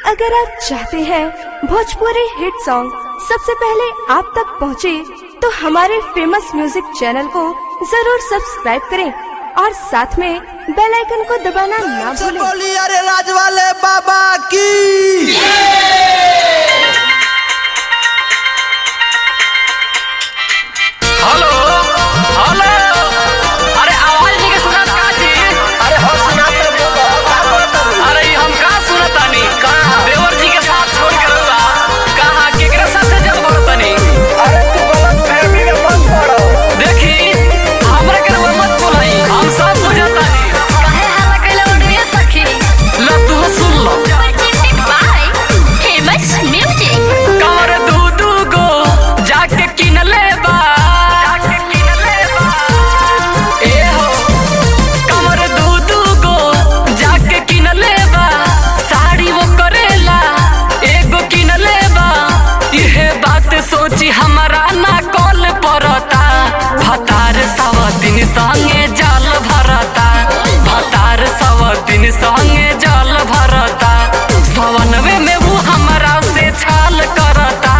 अगर आप चाहते हैं भोजपुरी हिट सॉन्ग सबसे पहले आप तक पहुंचे, तो हमारे फेमस म्यूजिक चैनल को जरूर सब्सक्राइब करें और साथ में बेल आइकन को दबाना ना भूलें। बोलिए अरे राज वाले बाबा की। हेलो हेलो, अरे आवाज नहीं के सुनत का जी? अरे हो सुनाते बोलो। अरे हम का सुनतानी? देवर जी के साथ छोड़ के रहुआ कहां केकरे साथे जल बोलतानी? अरे तू गलत फहमी में मत पड़ो। देखी हमरा के रहुआ मत बोलाई, हम सब बुझतानी। काहे हल्ला कइले उड़िए सखी? ल तू सुन लो। Presented by Famous Music। कमर दू गो जाके किन लेबा, ए हो कमर दू गो जाके किन लेबा, साड़ी वो करेला एगो किन लेबा। इहे बात सोची हमारा ना कॉल परता, भतार सवतिन संगे जल भरता, भतार सवतिन संगे जल भरता। सवनवे में वो हमरा से छाल करता,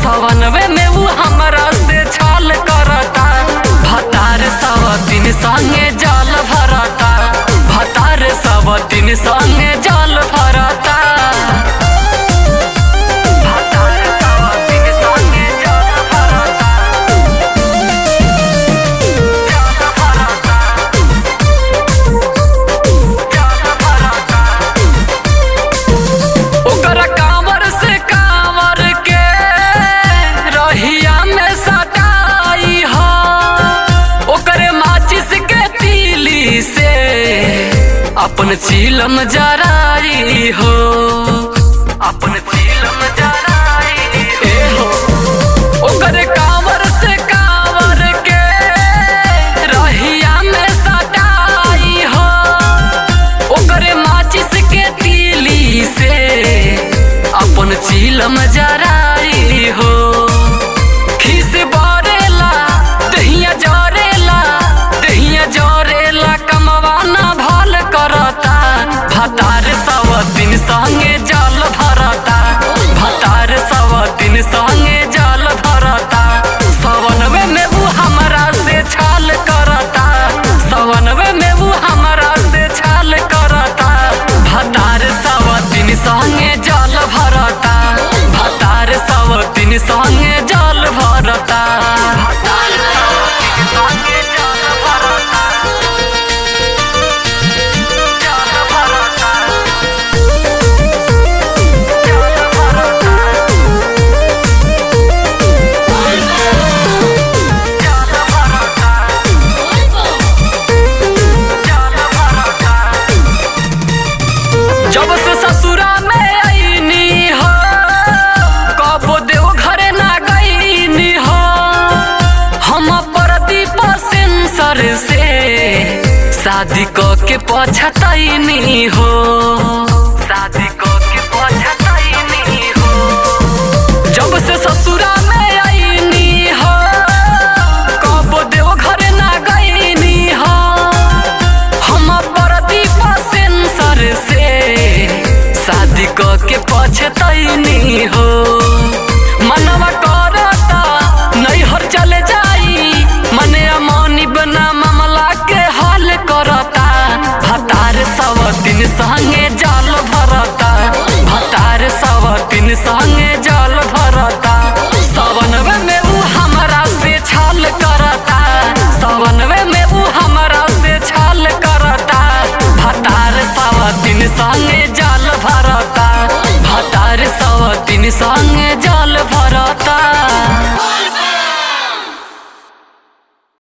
सवनवे में वो हमरा से छाल करता। भतार सवतिन संगे जल भरता, भतार सवतिन संगे जल भरता। भतार सवतिन संगे जल भरता, जल भरता, जल भरता। ओकरा कांवर से कांवर के रहिया में सटाई हो, ओकरे माचिस के तीली से अपन चीलम जराई हो, अपन चीलम जराई हो। ओकरे कांवर से कांवर के रहिया में सटाई हो, ओकरे माचिस के तीली से अपन चीलम जराई हो। खिस बरेला दहिया जरेला, दहिया जरेला कमवा ना भल करता। भतार सवतिन संगे जल भरता, भतार सवतिन संगे जल भरता। सवनवे में वो हमरा से छाल करता, सवनवे में वो हमरा से छाल करता। भतार सवतिन संगे जल भरता, भतार सवतिन संगे जल भरता। भतार सवतिन संगे जल भरता, जल भरता, जल भरता, जल भरता, जल भरता। जब से ससुरा में आईनी हो, कबो देव घरे ना गईनी हो। हम प्रदीप सेंसर से शादी क के पछतैनी हो, शादी क के पछतैनी हो। जब से ससुरा में आईनी हो, कबो देव घरे ना गईनी हो। हम प्रदीप सेंसर से शादी क के पछतैनी हो। मनवा करता नैहर चले जाई, मने अमनी बना मामला के हल करता। भतार सवतिन संगे जल भरता, भतार सवतिन संगे जल भरता। सवनवे में वो हमरा से छाल करता, सवनवे में वो हमरा से छाल करता। भतार सवतिन संगे जल भरता, भतार सवतिन संगे